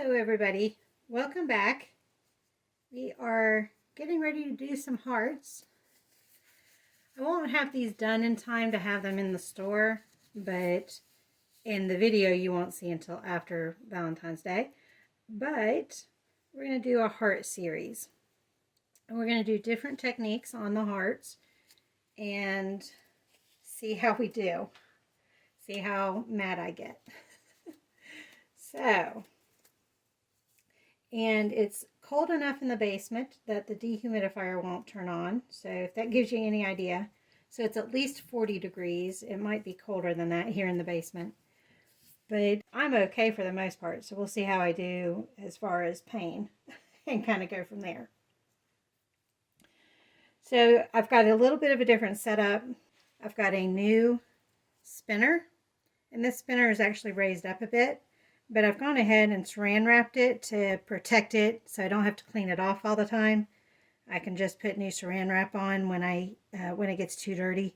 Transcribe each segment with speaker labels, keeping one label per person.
Speaker 1: Hello everybody, welcome back. We are getting ready to do some hearts. I won't have these done in time to have them in the store, but in the video you won't see until after Valentine's Day. But we're going to do a heart series. And we're going to do different techniques on the hearts and see how we do. See how mad I get. And it's cold enough in the basement that the dehumidifier won't turn on. So if that gives you any idea. So it's at least 40 degrees. It might be colder than that here in the basement. But I'm okay for the most part. So we'll see how I do as far as pain and kind of go from there. So I've got a little bit of a different setup. I've got a new spinner. And this spinner is actually raised up a bit. But I've gone ahead and saran wrapped it to protect it so I don't have to clean it off all the time. I can just put new saran wrap on when it gets too dirty.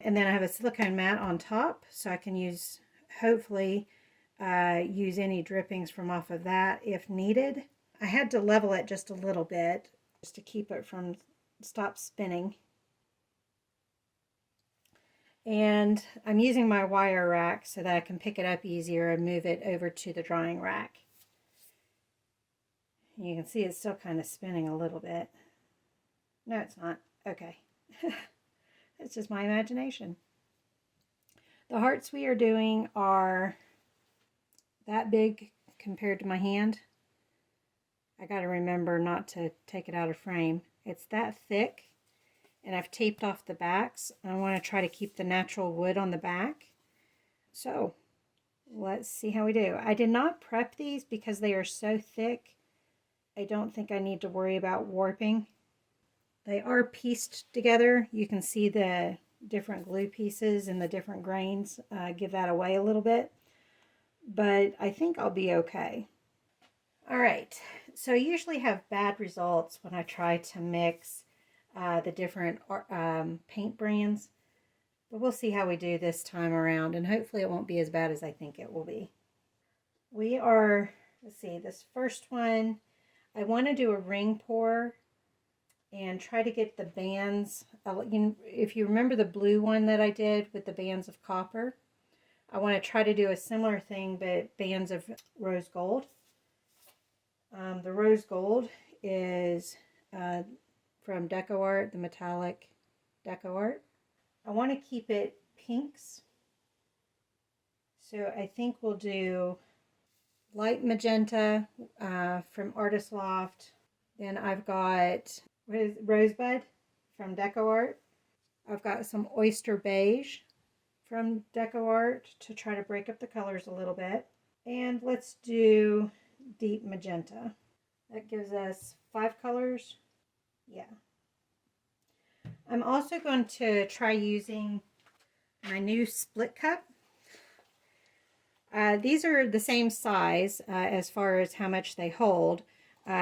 Speaker 1: And then I have a silicone mat on top so I can use, hopefully, use any drippings from off of that if needed. I had to level it just a little bit just to keep it from stop spinning. And I'm using my wire rack so that I can pick it up easier and move it over to the drying rack. You can see it's still kind of spinning a little bit. No, it's not. Okay. It's just my imagination. The hearts we are doing are that big compared to my hand. I got to remember not to take it out of frame. It's that thick. And I've taped off the backs. I want to try to keep the natural wood on the back. So let's see how we do. I did not prep these because they are so thick. I don't think I need to worry about warping. They are pieced together. You can see the different glue pieces and the different grains give that away a little bit. But I think I'll be okay. All right. So I usually have bad results when I try to mix the different paint brands, but we'll see how we do this time around, and hopefully it won't be as bad as I think it will be. We are, let's see, this first one, I want to do a ring pour and try to get the bands, if you remember the blue one that I did with the bands of copper, I want to try to do a similar thing but bands of rose gold. The rose gold is from Deco Art, the metallic Deco Art. I want to keep it pinks. So I think we'll do light magenta from Artist Loft. Then I've got Rosebud from Deco Art. I've got some Oyster Beige from Deco Art to try to break up the colors a little bit. And let's do deep magenta. That gives us 5 colors. Yeah. I'm also going to try using my new split cup. These are the same size as far as how much they hold,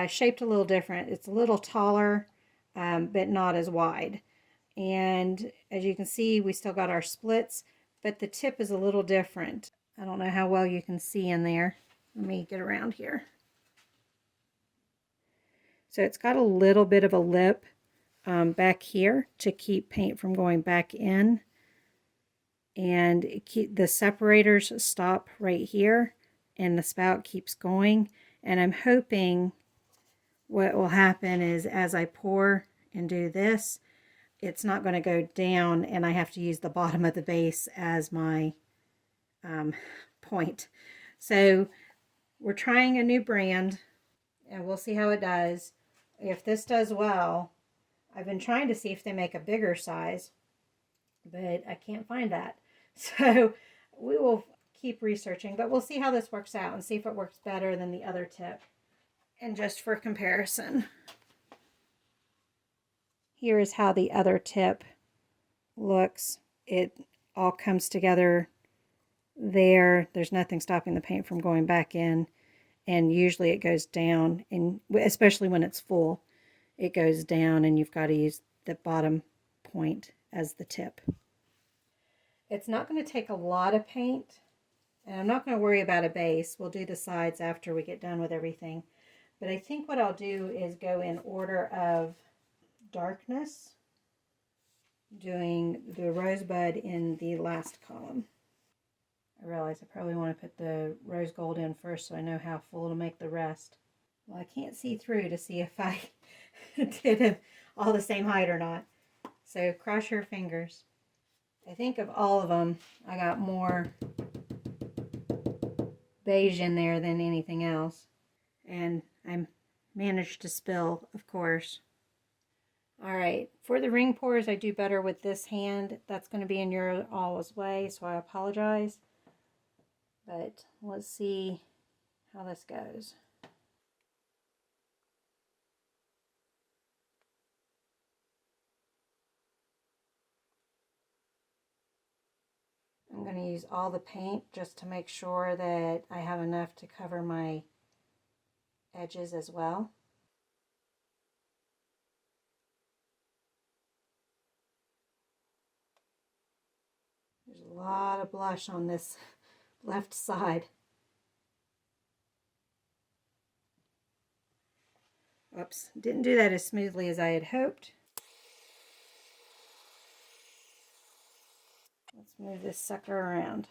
Speaker 1: shaped a little different. It's a little taller, but not as wide. And as you can see, we still got our splits, but the tip is a little different. I don't know how well you can see in there. Let me get around here. So it's got a little bit of a lip back here to keep paint from going back in. And the separators stop right here and the spout keeps going. And I'm hoping what will happen is as I pour and do this, it's not going to go down and I have to use the bottom of the base as my point. So we're trying a new brand and we'll see how it does. If this does well, I've been trying to see if they make a bigger size, but I can't find that. So we will keep researching, but we'll see how this works out and see if it works better than the other tip. And just for comparison, here is how the other tip looks. It all comes together there. There's nothing stopping the paint from going back in. And usually it goes down, and especially when it's full, it goes down and you've got to use the bottom point as the tip. It's not going to take a lot of paint And I'm not going to worry about a base. We'll do the sides after we get done with everything. But I think what I'll do is go in order of darkness, doing the rosebud in the last column. I realize I probably want to put the rose gold in first so I know how full to make the rest. Well, I can't see through to see if I did them all the same height or not. So cross your fingers. I think of all of them, I got more beige in there than anything else. And I managed to spill, of course. All right, for the ring pours, I do better with this hand. That's going to be in your all's way, so I apologize. But let's see how this goes. I'm going to use all the paint just to make sure that I have enough to cover my edges as well. There's a lot of blush on this left side. Oops, didn't do that as smoothly as I had hoped. Let's move this sucker around.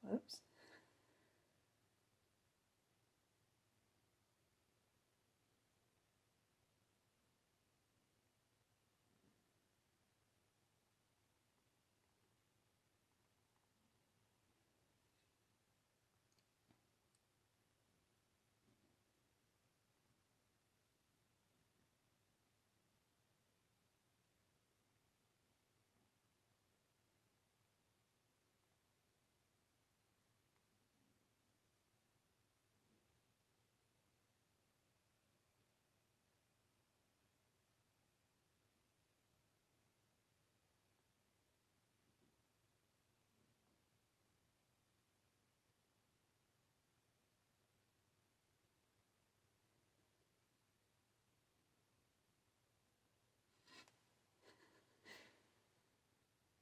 Speaker 1: Whoops.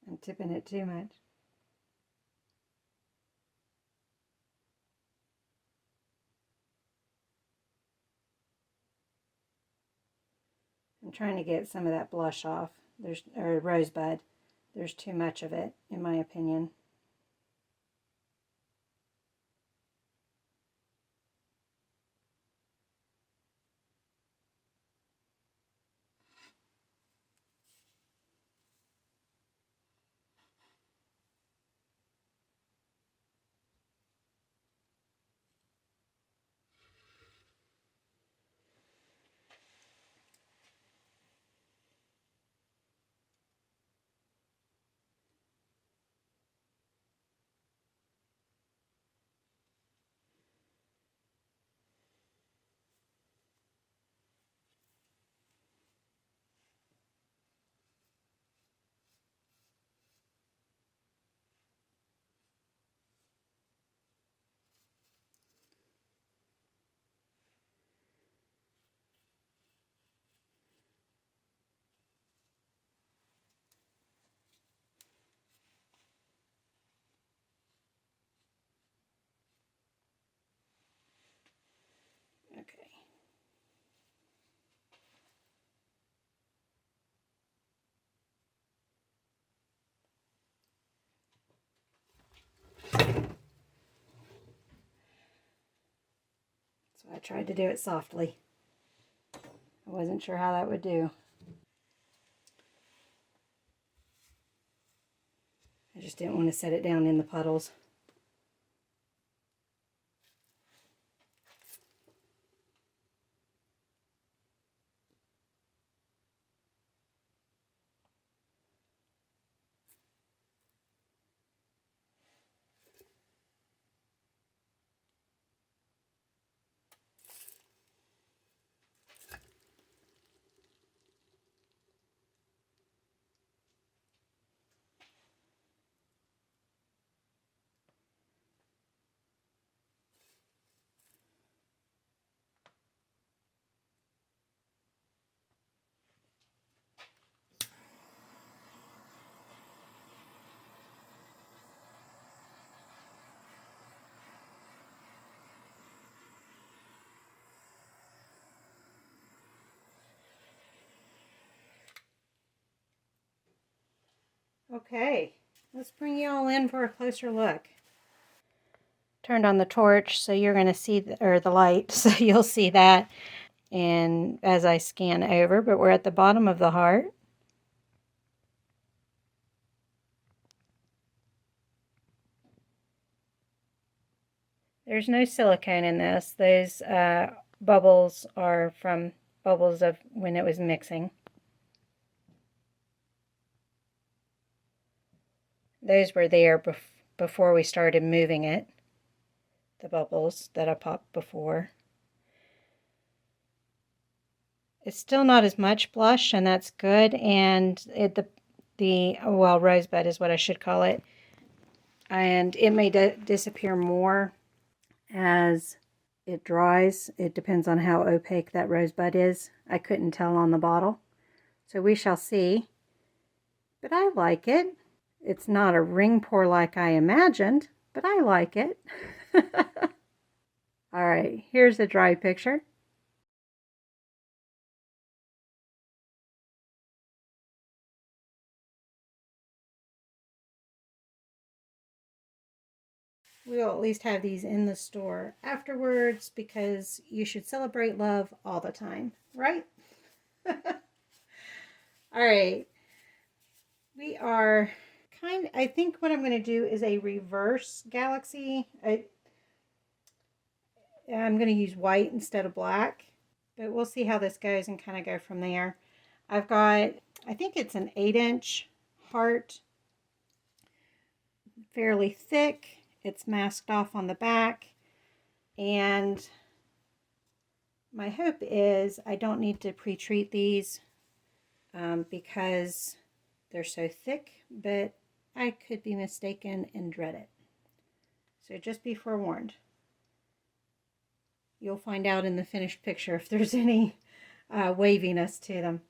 Speaker 1: I'm tipping it too much. I'm trying to get some of that blush off. Or rosebud. There's too much of it, in my opinion. Okay. So I tried to do it softly. I wasn't sure how that would do. I just didn't want to set it down in the puddles. Okay, let's bring you all in for a closer look. Turned on the torch, so you're going to see, or the light, so you'll see that. And as I scan over, but we're at the bottom of the heart. There's no silicone in this. Those bubbles are from bubbles of when it was mixing. Those were there before we started moving it. The bubbles that I popped before. It's still not as much blush, and that's good. And well, rosebud is what I should call it. And it may disappear more as it dries. It depends on how opaque that rosebud is. I couldn't tell on the bottle. So we shall see. But I like it. It's not a ring pour like I imagined, but I like it. All right, here's a dry picture. We'll at least have these in the store afterwards because you should celebrate love all the time, right? All right. We are I think what I'm going to do is a reverse galaxy. I'm going to use white instead of black, but we'll see how this goes and kind of go from there. I've got, I think it's an 8-inch heart, fairly thick. It's masked off on the back, and my hope is I don't need to pre-treat these because they're so thick, but I could be mistaken and dread it. So just be forewarned. You'll find out in the finished picture if there's any waviness to them.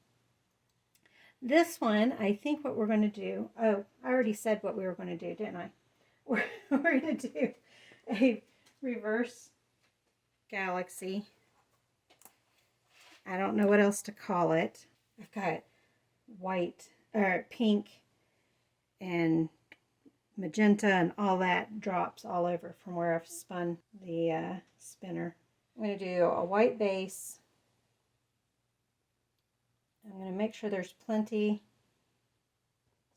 Speaker 1: This one, I think what we're going to do, oh, I already said what we were going to do, didn't I? We're going to do a reverse galaxy. I don't know what else to call it. I've got white, or pink, and magenta, and all that drops all over from where I've spun the spinner. I'm going to do a white base. I'm going to make sure there's plenty,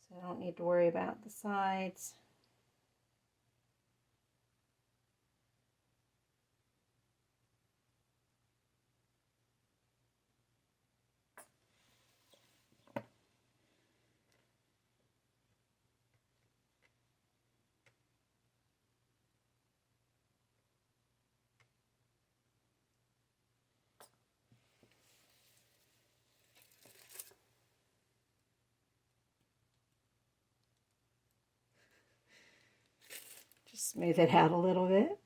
Speaker 1: so I don't need to worry about the sides. Just smooth it out a little bit.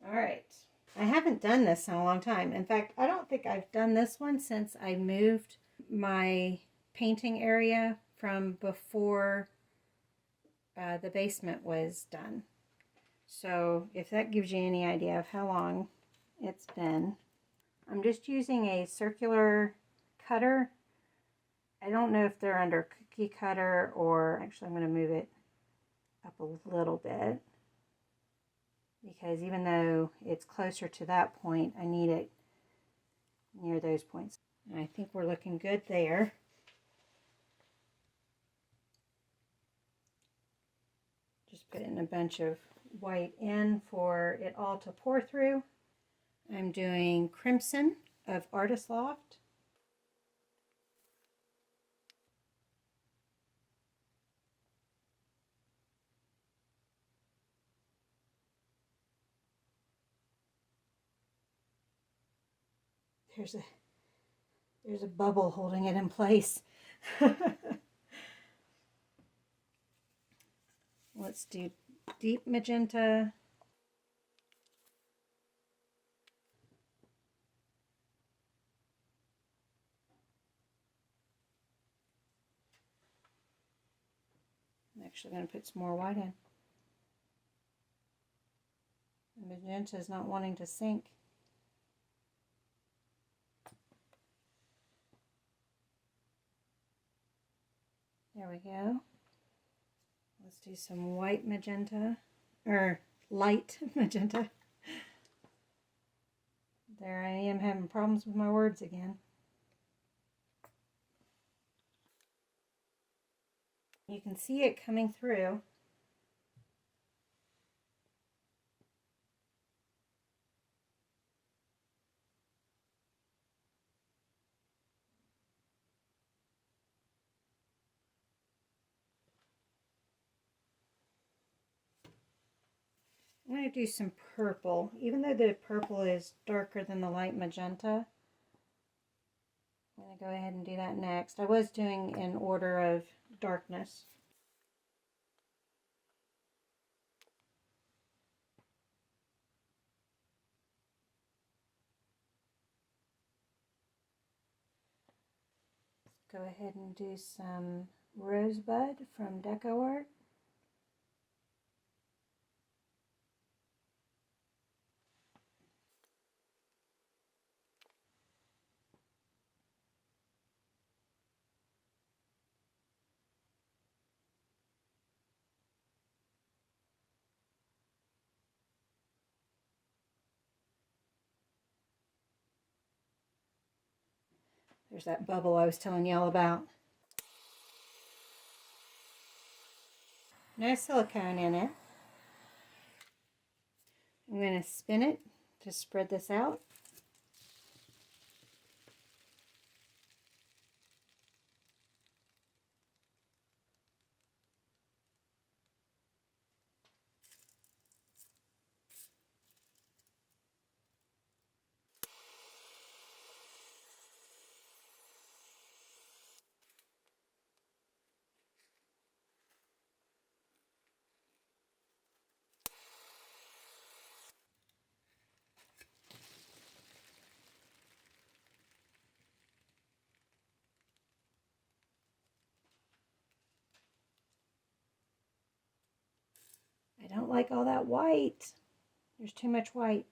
Speaker 1: All right. I haven't done this in a long time. In fact, I don't think I've done this one since I moved my painting area from before the basement was done. So if that gives you any idea of how long it's been. I'm just using a circular cutter. I don't know if they're under cookie cutter or, actually I'm going to move it up a little bit, because even though it's closer to that point, I need it near those points. And I think we're looking good there. Just putting a bunch of white in for it all to pour through. I'm doing Crimson of Artist Loft. There's a bubble holding it in place. Let's do deep magenta. Actually going to put some more white in. The magenta is not wanting to sink. There we go. Let's do some white magenta, or light magenta. There I am having problems with my words again. You can see it coming through. I'm going to do some purple. Even though the purple is darker than the light magenta, I'm going to go ahead and do that next. I was doing in order of darkness. Let's go ahead and do some rosebud from Deco Art. There's that bubble I was telling y'all about. No silicone in it. I'm going to spin it to spread this out. I don't like all that white. There's too much white.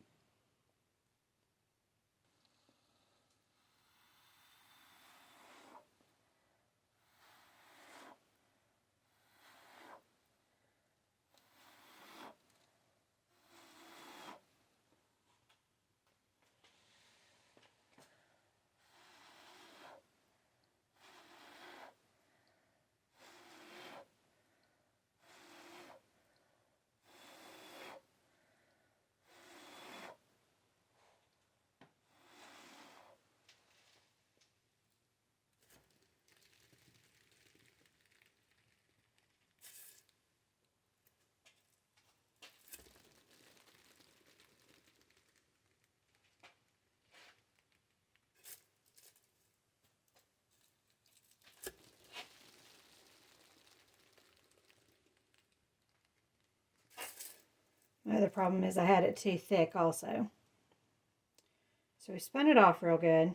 Speaker 1: My other problem is I had it too thick also. So we spun it off real good.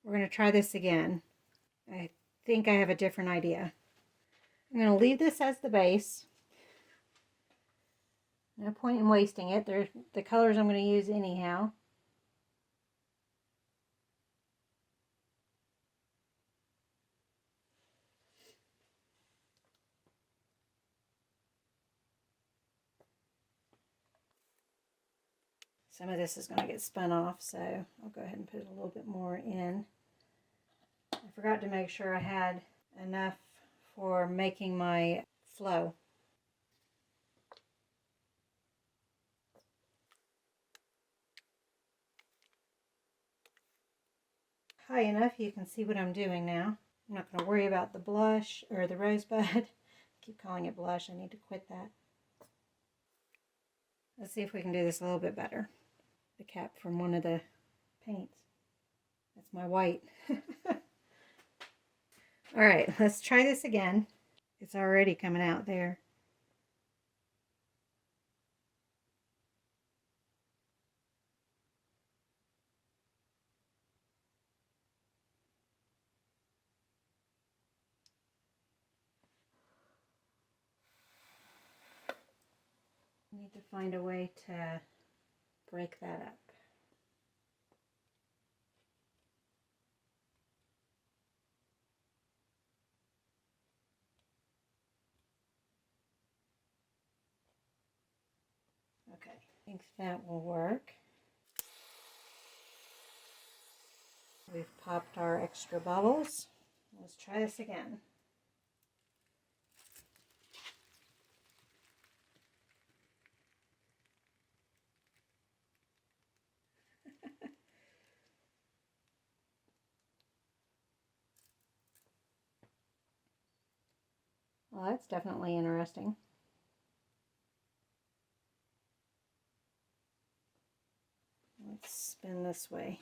Speaker 1: We're going to try this again. I think I have a different idea. I'm going to leave this as the base. No point in wasting it. They're the colors I'm going to use anyhow. Some of this is going to get spun off, so I'll go ahead and put a little bit more in. I forgot to make sure I had enough for making my flow. High enough you can see what I'm doing now. I'm not going to worry about the blush or the rosebud. I keep calling it blush. I need to quit that. Let's see if we can do this a little bit better. The cap from one of the paints. That's my white. Alright, let's try this again. It's already coming out there. need to find a way to break that up. Okay, I think that will work. We've popped our extra bubbles. Let's try this again. Well, that's definitely interesting. Let's spin this way.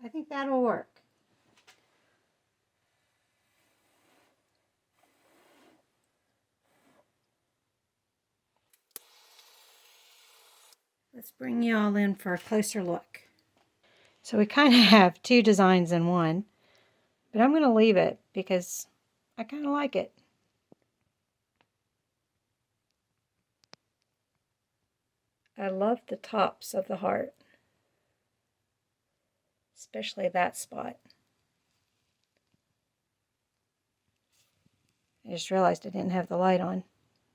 Speaker 1: I think that'll work. Let's bring you all in for a closer look. So we kind of have two designs in one, but I'm going to leave it because I kind of like it. I love the tops of the heart, especially that spot. I just realized I didn't have the light on.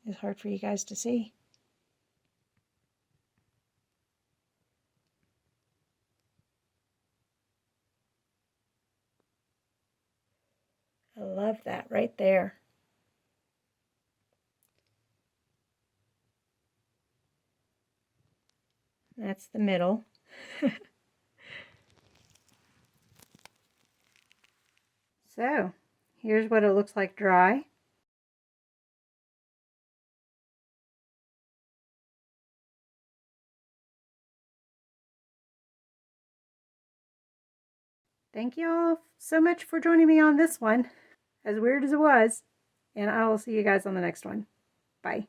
Speaker 1: It's hard for you guys to see. I love that right there. That's the middle. So, here's what it looks like dry. Thank you all so much for joining me on this one, as weird as it was. And I will see you guys on the next one. Bye.